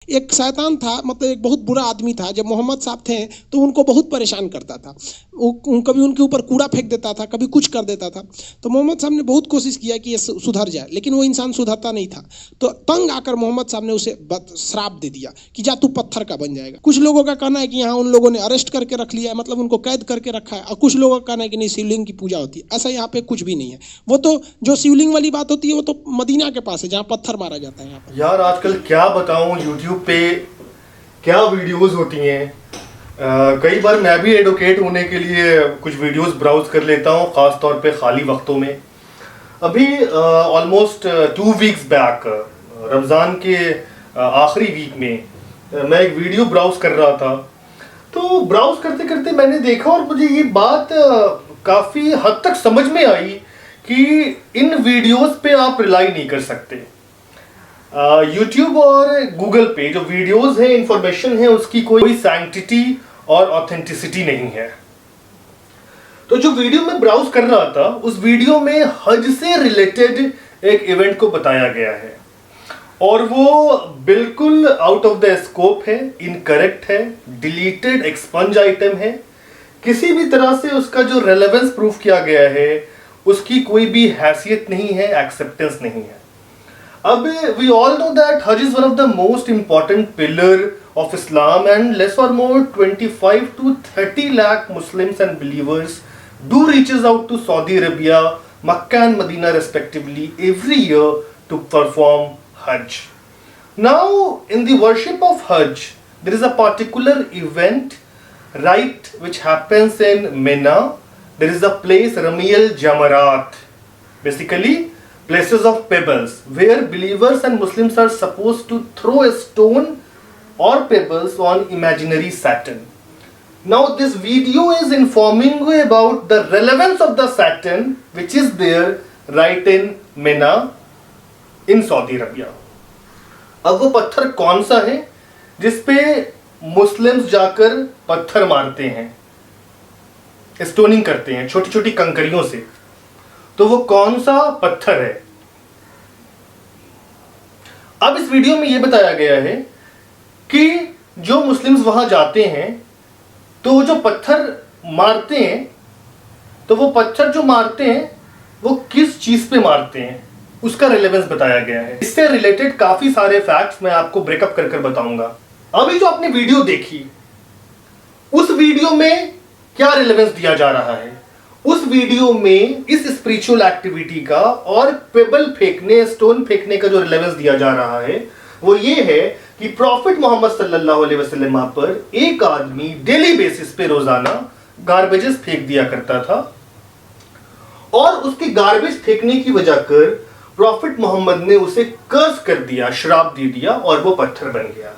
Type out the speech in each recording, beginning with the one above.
एक शैतान था, मतलब एक बहुत बुरा आदमी था। जब मोहम्मद साहब थे तो उनको बहुत परेशान करता था। कभी उनके ऊपर कूड़ा फेंक देता था, कभी कुछ कर देता था। तो मोहम्मद साहब ने बहुत कोशिश किया कि ये सुधर जाए, लेकिन वो इंसान सुधरता नहीं था। तो तंग आकर मोहम्मद साहब ने उसे श्राप दे दिया कि जा तू पत्थर का बन जाएगा। कुछ लोगों का कहना है कि यहाँ उन लोगों ने अरेस्ट करके रख लिया है, मतलब उनको कैद करके रखा है। और कुछ लोगों का कहना है कि नहीं, शिवलिंग की पूजा होती है। ऐसा यहाँ पे कुछ भी नहीं है। वो तो जो शिवलिंग वाली बात होती है वो तो मदीना के पास है, जहाँ पत्थर मारा जाता है। यहाँ पर यार आजकल क्या बताऊं, यूट्यूब पे क्या वीडियोस होती हैं। कई बार मैं भी एडवोकेट होने के लिए कुछ वीडियोस ब्राउज कर लेता हूं, ख़ास तौर पे खाली वक्तों में। अभी ऑलमोस्ट 2 वीक्स बैक, रमज़ान के आखिरी वीक में मैं एक वीडियो ब्राउज कर रहा था। तो ब्राउज करते करते मैंने देखा और मुझे ये बात काफ़ी हद तक समझ में आई कि इन वीडियोस पे आप रिलाई नहीं कर सकते। यूट्यूब और गूगल पे जो वीडियोस है, इंफॉर्मेशन है, उसकी कोई सैंक्टिटी और ऑथेंटिसिटी नहीं है। तो जो वीडियो मैं ब्राउज कर रहा था, उस वीडियो में हज से रिलेटेड एक इवेंट को बताया गया है और वो बिल्कुल आउट ऑफ द स्कोप है, इनकरेक्ट है, डिलीटेड, एक्सपंज आइटम है। किसी भी तरह से उसका जो रेलेवेंस प्रूफ किया गया है उसकी कोई भी हैसियत नहीं है, एक्सेप्टेंस नहीं है। अब we all know that Hajj is one of the most important pillar of Islam, and less or more 25 to 30 lakh Muslims and believers do reaches out to Saudi Arabia, Makkah and Medina respectively every year to perform Hajj. Now in the worship of Hajj there is a particular event, right, which happens in Mina. There is a place Ramiyal Jamarat, basically places of pebbles, where believers and Muslims are supposed to throw a stone or pebbles on imaginary Saturn. Now this video is informing you about the relevance of the Saturn which is there right in Mina in Saudi Arabia. अब वो पत्थर कौन सा है जिसपे Muslims जाकर पत्थर मारते हैं, स्टोनिंग करते हैं छोटी छोटी कंकरियों से? तो वो कौन सा पत्थर है? अब इस वीडियो में यह बताया गया है कि जो मुस्लिम्स वहां जाते हैं तो वो जो पत्थर मारते हैं, तो वो पत्थर जो मारते हैं वो किस चीज पे मारते हैं, उसका रिलेवेंस बताया गया है। इससे रिलेटेड काफी सारे फैक्ट्स मैं आपको ब्रेकअप कर कर बताऊंगा। अभी जो आपने वीडियो देखी, उस वीडियो में क्या रिलेवेंस दिया जा रहा है? उस वीडियो में इस स्पिरिचुअल एक्टिविटी का और पेबल फेंकने, स्टोन फेंकने का जो रिलेवेंस दिया जा रहा है वो ये है कि प्रॉफिट मोहम्मद सल्लल्लाहु अलैहि वसल्लम पर एक आदमी डेली बेसिस पे रोजाना गार्बेजेस फेंक दिया करता था और उसकी गार्बेज फेंकने की वजह कर प्रॉफिट मोहम्मद ने उसे कर्ज कर दिया, श्राप दे दिया और वो पत्थर बन गया।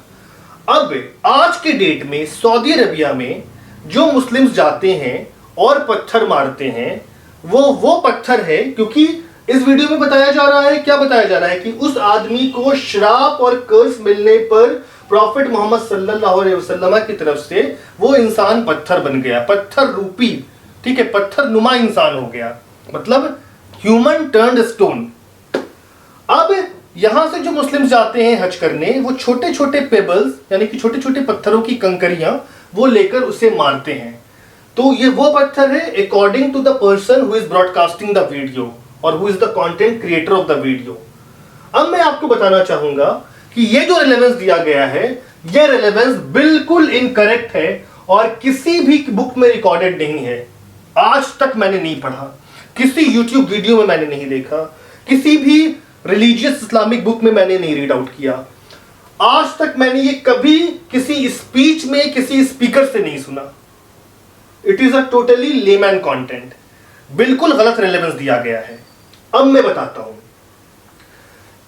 अब आज के डेट में सऊदी अरबिया में जो मुस्लिम्स जाते हैं और पत्थर मारते हैं वो पत्थर है, क्योंकि इस वीडियो में बताया जा रहा है, क्या बताया जा रहा है कि उस आदमी को श्राप और कर्ज मिलने पर प्रॉफिट मोहम्मद सल्लल्लाहु अलैहि वसल्लम की तरफ से वो इंसान पत्थर बन गया, पत्थर रूपी, ठीक है, पत्थर नुमा इंसान हो गया, मतलब ह्यूमन टर्न्ड स्टोन। अब यहां से जो मुस्लिम जाते हैं हज करने, वो छोटे छोटे पेबल्स यानी कि छोटे छोटे पत्थरों की कंकरियां वो लेकर उसे मारते हैं। तो ये वो पत्थर है according to the person who is broadcasting the video और who is the content creator of the video. अब मैं आपको बताना चाहूंगा कि ये जो रिलेवेंस दिया गया है, ये रिलेवेंस बिल्कुल इनकरेक्ट है और किसी भी बुक में रिकॉर्डेड नहीं है। आज तक मैंने नहीं पढ़ा, किसी यूट्यूब वीडियो में मैंने नहीं देखा, किसी भी रिलीजियस इस्लामिक बुक में मैंने नहीं रीड आउट किया। आज तक मैंने ये कभी किसी स्पीच में किसी स्पीकर से नहीं सुना। It is a totally layman content, बिल्कुल गलत रिलेवेंस दिया गया है। अब मैं बताता हूं,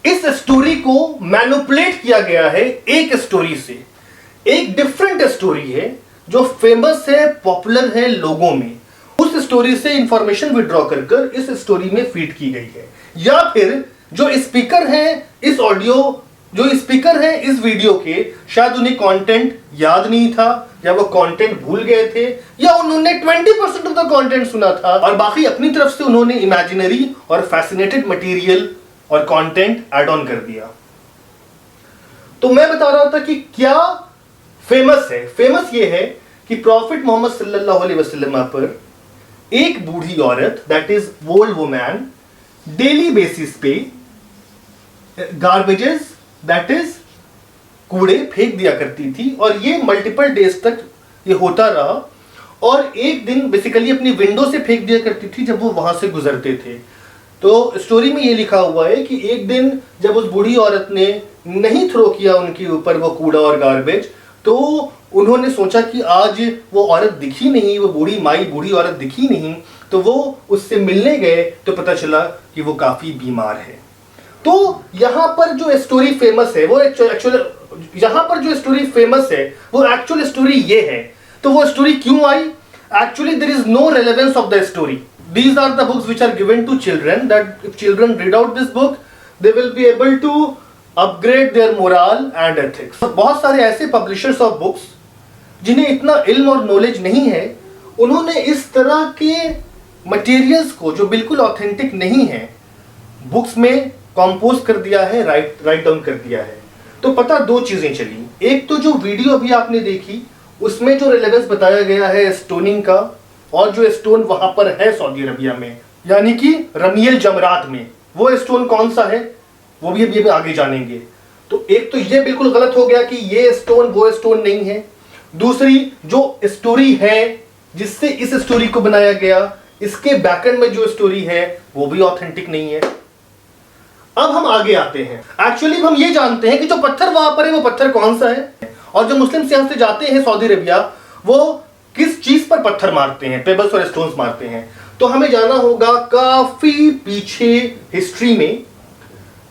इस स्टोरी को मैनिपुलेट किया गया है एक स्टोरी से। एक डिफरेंट स्टोरी है जो फेमस है, पॉपुलर है लोगों में, उस स्टोरी से इंफॉर्मेशन विड्रॉ कर कर इस स्टोरी में फीड की गई है। या फिर जो स्पीकर है इस ऑडियो, जो स्पीकर है इस वीडियो के, शायद उन्हें कंटेंट याद नहीं था, या वो कंटेंट भूल गए थे, या उन्होंने 20% ऑफ द कंटेंट सुना था और बाकी अपनी तरफ से उन्होंने इमेजिनरी और फैसिनेटेड मटेरियल और कंटेंट ऐड ऑन कर दिया। तो मैं बता रहा था कि क्या फेमस है। फेमस ये है कि प्रॉफिट मोहम्मद सल्लल्लाहु अलैहि वसल्लम पर एक बूढ़ी औरत, that is old woman, daily basis पे गार्बेजेस, दैट इज कूड़े फेंक दिया करती थी। और ये मल्टीपल डेज तक ये होता रहा। और एक दिन बेसिकली अपनी विंडो से फेंक दिया करती थी जब वो वहां से गुजरते थे। तो स्टोरी में ये लिखा हुआ है कि एक दिन जब उस बूढ़ी औरत ने नहीं थ्रो किया उनके ऊपर वो कूड़ा और गार्बेज, तो उन्होंने सोचा कि आज वो औरत दिखी नहीं, वो बूढ़ी औरत दिखी नहीं। तो वो उससे मिलने गए तो पता चला कि वो काफी बीमार है। तो यहां पर जो स्टोरी फेमस है वो एक्चुअल यहां पर जो स्टोरी फेमस है वो एक्चुअल स्टोरी ये है। तो वो स्टोरी क्यों आई? Actually there is no relevance of the story. These are the books which are given to children, that if children read out this book, they will be able to upgrade their moral and ethics. बहुत सारे ऐसे publishers of books जिन्हें इतना इल्म और knowledge नहीं है, उन्होंने इस तरह के मटेरियल्स को जो बिल्कुल ऑथेंटिक नहीं है बुक्स में कंपोज कर दिया है, राइट डाउन कर दिया है। तो पता दो चीजें चली। एक तो जो वीडियो अभी आपने देखी उसमें जो रिलेवेंस बताया गया है स्टोनिंग का, और जो स्टोन वहां पर है सऊदी अरबिया में, यानी कि रमियल जमरात में, वो स्टोन कौन सा है वो भी अभी आगे जानेंगे। तो एक तो ये बिल्कुल गलत हो गया कि ये स्टोन वो स्टोन नहीं है। दूसरी जो स्टोरी है जिससे इस स्टोरी को बनाया गया, इसके बैकएंड में जो स्टोरी है वो भी ऑथेंटिक नहीं है। अब हम आगे आते हैं। एक्चुअली हम ये जानते हैं कि जो पत्थर वहां पर है वो पत्थर कौन सा है, और जो मुस्लिम यहां से जाते हैं सऊदी अरबिया वो किस चीज पर पत्थर मारते हैं, पेबल्स और स्टोन्स मारते हैं। तो हमें जाना होगा काफी पीछे हिस्ट्री में।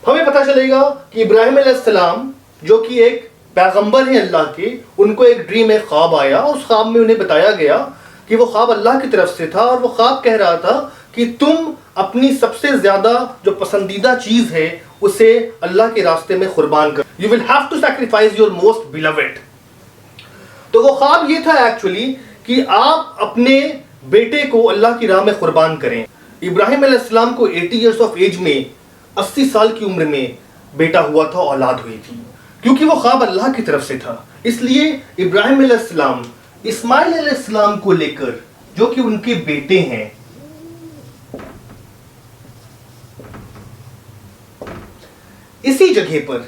हमें पता चलेगा कि इब्राहिम अलैहिस्सलाम जो कि एक पैगंबर है अल्लाह के, उनको एक ड्रीम में ख्वाब आया। उस ख्वाब में उन्हें बताया गया कि वो ख्वाब अल्लाह की तरफ से था, और वो ख्वाब कह रहा था कि तुम अपनी सबसे ज्यादा जो पसंदीदा चीज है उसे अल्लाह के रास्ते में कुर्बान कर, you will have to sacrifice your most beloved. तो वो ख्वाब ये था एक्चुअली कि आप अपने बेटे को अल्लाह की राह में कुर्बान करें। इब्राहिम अलैहिस्सलाम को 80 इयर्स ऑफ एज में, 80 साल की उम्र में बेटा हुआ था, औलाद हुई थी, क्योंकि वो ख्वाब अल्लाह की तरफ से था। इसलिए इब्राहिम अलैहिस्सलाम इस्माइल अलैहिस्सलाम को लेकर, जो कि उनके बेटे हैं, इसी जगह पर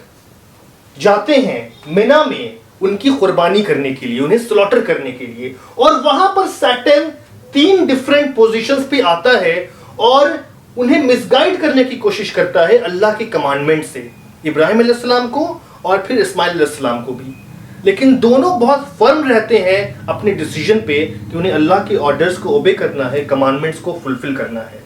जाते हैं मिना में उनकी कुर्बानी करने के लिए, उन्हें स्लॉटर करने के लिए। और वहां पर सैटन 3 डिफरेंट पोजीशंस पे आता है और उन्हें मिसगाइड करने की कोशिश करता है अल्लाह के कमांडमेंट से, इब्राहिम अलैहिस्सलाम को और फिर इस्माइल अलैहिस्सलाम को भी। लेकिन दोनों बहुत फर्म रहते हैं अपने डिसीजन पे कि उन्हें अल्लाह के ऑर्डर्स को ओबे करना है, कमांडमेंट्स को फुलफिल करना है।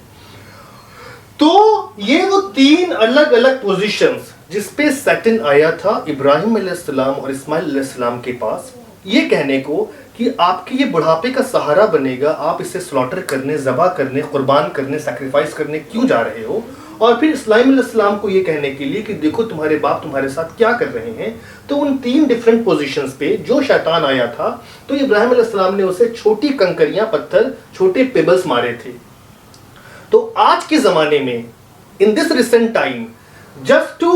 तो ये वो 3 अलग अलग पोजीशंस जिस पे सैटन आया था इब्राहिम अलैहिस्सलाम और इस्माइल अलैहिस्सलाम के पास, ये कहने को कि आपके ये बुढ़ापे का सहारा बनेगा, आप इसे स्लॉटर करने, ज़बा करने, कुर्बान करने, सैक्रिफाइस करने क्यों जा रहे हो। और फिर इस्माइल अलैहिस्सलाम को ये कहने के लिए कि देखो तुम्हारे बाप तुम्हारे साथ क्या कर रहे हैं। तो उन 3 डिफरेंट पोजीशंस पे जो शैतान आया था, तो इब्राहिम अलैहिस्सलाम ने उसे छोटी कंकरियां, पत्थर, छोटे पेबल्स मारे थे। तो आज के जमाने में, in this recent time, just to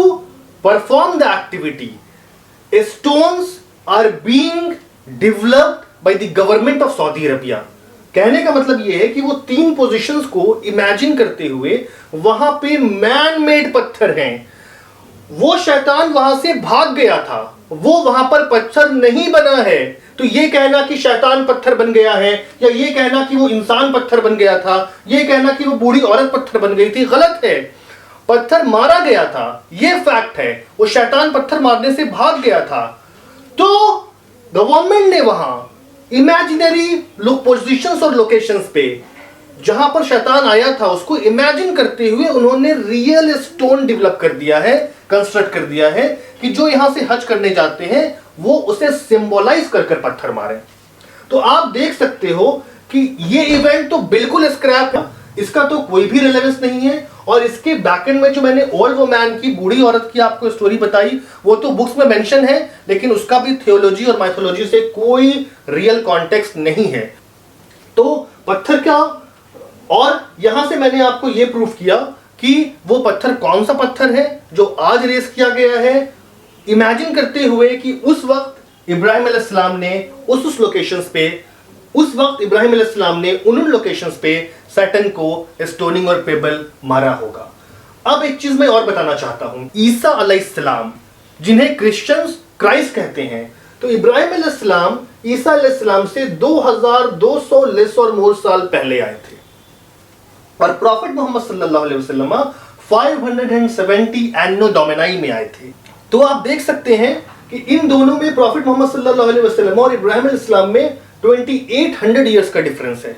perform the activity, stones are being developed by the government of Saudi Arabia। कहने का मतलब यह है कि वो 3 पोजीशंस को इमेजिन करते हुए वहां पे मैन मेड पत्थर हैं। वो शैतान वहां से भाग गया था, वो वहां पर पत्थर नहीं बना है। तो ये कहना कि शैतान पत्थर बन गया है, या ये कहना कि वो इंसान पत्थर बन गया था, ये कहना कि वो बूढ़ी औरत पत्थर बन गई थी, गलत है। पत्थर मारा गया था, ये फैक्ट है। वो शैतान पत्थर मारने से भाग गया था। तो गवर्नमेंट ने वहां इमेजिनरी पोजीशंस और लोकेशंस पे जहां पर शैतान आया था उसको इमेजिन करते हुए उन्होंने रियल स्टोन डेवलप कर दिया है, कंस्ट्रक्ट कर दिया है कि जो यहां से हज करने जाते हैं वो उसे सिंबलाइज कर कर पत्थर मारे। तो आप देख सकते हो कि ये इवेंट तो बिल्कुल स्क्रैप है, इसका तो कोई भी रिलेवेंस नहीं है। और इसके बैकएंड में जो मैंने ओल्ड वुमैन की, बूढ़ी औरत की आपको स्टोरी बताई, वो तो बुक्स में मेंशन है, लेकिन उसका भी थियोलॉजी और माइथोलॉजी से कोई रियल कॉन्टेक्स्ट नहीं है। तो पत्थर क्या, और यहां से मैंने आपको यह प्रूफ किया कि वो पत्थर कौन सा पत्थर है जो आज रेस किया गया है इमेजिन करते हुए कि उस वक्त इब्राहिम अलैहिस्सलाम ने उस लोकेशंस पे, उस वक्त इब्राहिम अलैहिस्सलाम ने उन लोकेशंस पे सैटन को स्टोनिंग और पेबल मारा होगा। अब एक चीज मैं और बताना चाहता हूं, ईसा अलैहिस्सलाम जिन्हें क्रिश्चियंस क्राइस्ट कहते हैं, तो इब्राहिम अलैहिस्सलाम ईसा अलैहिस्सलाम से 2200 लेस और मोर साल पहले आए थे और प्रॉफिट मोहम्मद सल्लल्लाहु अलैहि वसल्लम 570 एनो डोमिनाई में आए थे। तो आप देख सकते हैं कि इन दोनों में प्रॉफिट मोहम्मद सल्लल्लाहु अलैहि वसल्लम और इब्राहिम अलैहिस्सलाम में 2800 ईयर्स का डिफरेंस है,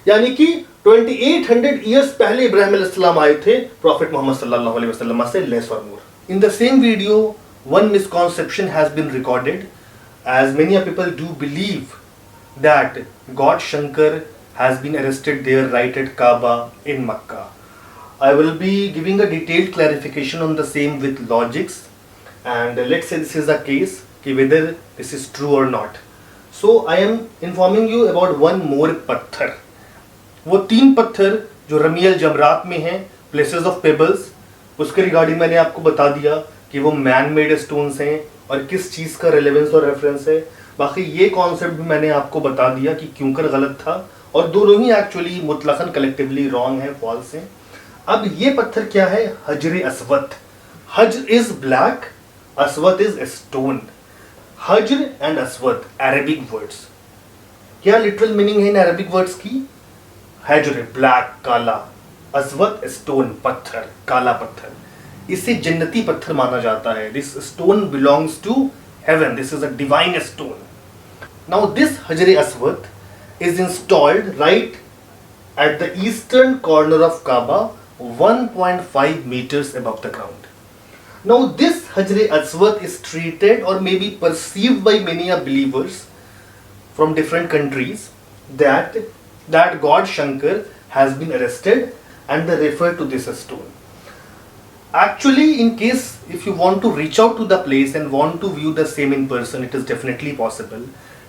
यानी कि 2800 ईयर्स पहले इब्राहिम अलैहिस्सलाम आए थे प्रॉफिट मोहम्मद सल्लल्लाहु अलैहि वसल्लम से लेस और more. In the same video one misconception has been recorded, as many people do believe that God Shankar has been arrested there right at Kaaba in Makkah. I will be giving a detailed clarification on the same with logics, and let's say this is the case कि whether this is true or not. So I am informing you about one more पत्थर, वो 3 पत्थर जो रमियल जमरात में हैं, places of pebbles, उसके regarding मैंने आपको बता दिया कि वो मैन मेड स्टोन्स हैं और किस चीज़ का रेलेवेंस और रेफरेंस है। बाकी ये कॉन्सेप्ट भी मैंने आपको बता दिया कि क्यों कर गलत था, और दोनों ही एक्चुअली मुतलकन कलेक्टिवली रॉन्ग है, फॉल्स हैं। अब ये पत्थर क्या है? हजर अस्वद। हजर is black, Aswad is stone. हजर एंड अस्वद अरेबिक वर्ड्स। क्या लिटरल मीनिंग है इन अरेबिक वर्ड्स की? हजर ब्लैक काला, अस्वद स्टोन पत्थर, काला पत्थर। इसे जन्नती पत्थर माना जाता है। This stone belongs to heaven, this is a divine stone. Now this हजर अस्वद is installed right at the eastern corner of Kaaba, 1.5 meters above the ground. Now this Hajr Aswad is treated or may be perceived by many believers from different countries that God Shankar has been arrested, and they refer to this stone. Actually, in case if you want to reach out to the place and want to view the same in person, it is definitely possible.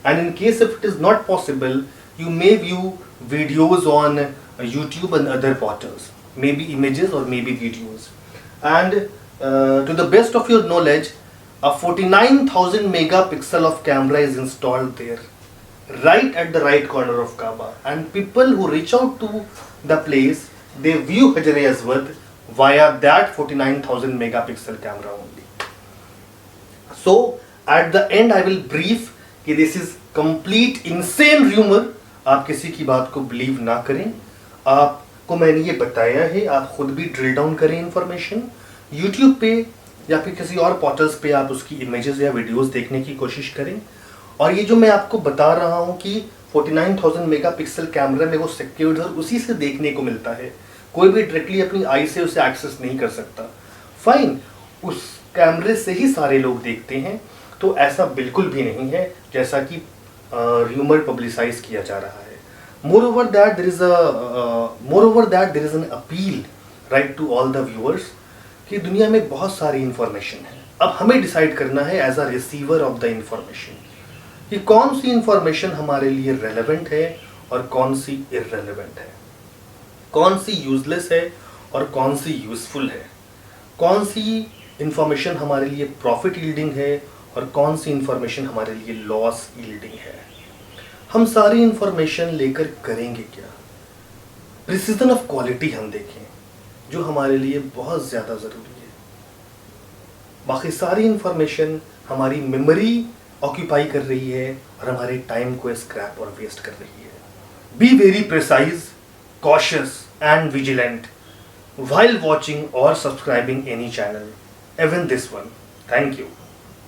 And in case if it is not possible, you may view videos on YouTube and other portals, maybe images or maybe videos. And to the best of your knowledge, a 49,000 megapixel of camera is installed there, right at the right corner of Kaaba. And people who reach out to the place, they view Hajar Aswad via that 49,000 megapixel camera only. So at the end I will brief कि this is complete insane rumor. आप किसी की बात को believe ना करें। आपको मैंने ये बताया है, आप खुद भी ड्रिल डाउन करें इंफॉर्मेशन। यूट्यूब पे या फिर किसी और पोर्टल्स पे आप उसकी इमेजेस या वीडियोस देखने की कोशिश करें। और ये जो मैं आपको बता रहा हूँ कि 49,000 मेगापिक्सल कैमरा में वो सिक्योर्ड है और उसी से देखने को मिलता है, कोई भी डायरेक्टली अपनी आई से उसे एक्सेस नहीं कर सकता। फाइन, उस कैमरे से ही सारे लोग देखते हैं, तो ऐसा बिल्कुल भी नहीं है जैसा कि रूमर पब्लिसाइज किया जा रहा है। More that there is an appeal right to all the viewers कि दुनिया में बहुत सारी इंफॉर्मेशन है। अब हमें डिसाइड करना है as a receiver of the information कि कौन सी इंफॉर्मेशन हमारे लिए रेलेवेंट है और कौन सी इररेलेवेंट है, कौन सी यूजलेस है और कौन सी यूजफुल है, कौन सी इंफॉर्मेशन हमारे लिए प्रॉफिट यील्डिंग है और कौन सी इंफॉर्मेशन हमारे लिए लॉस यील्डिंग है। हम सारी इंफॉर्मेशन लेकर करेंगे क्या? प्रिसीजन ऑफ क्वालिटी हम देखें, जो हमारे लिए बहुत ज़्यादा ज़रूरी है। बाकी सारी इंफॉर्मेशन हमारी मेमोरी ऑक्यूपाई कर रही है और हमारे टाइम को स्क्रैप और वेस्ट कर रही है। Be very precise, cautious and vigilant while watching or subscribing any channel, even this one. Thank you.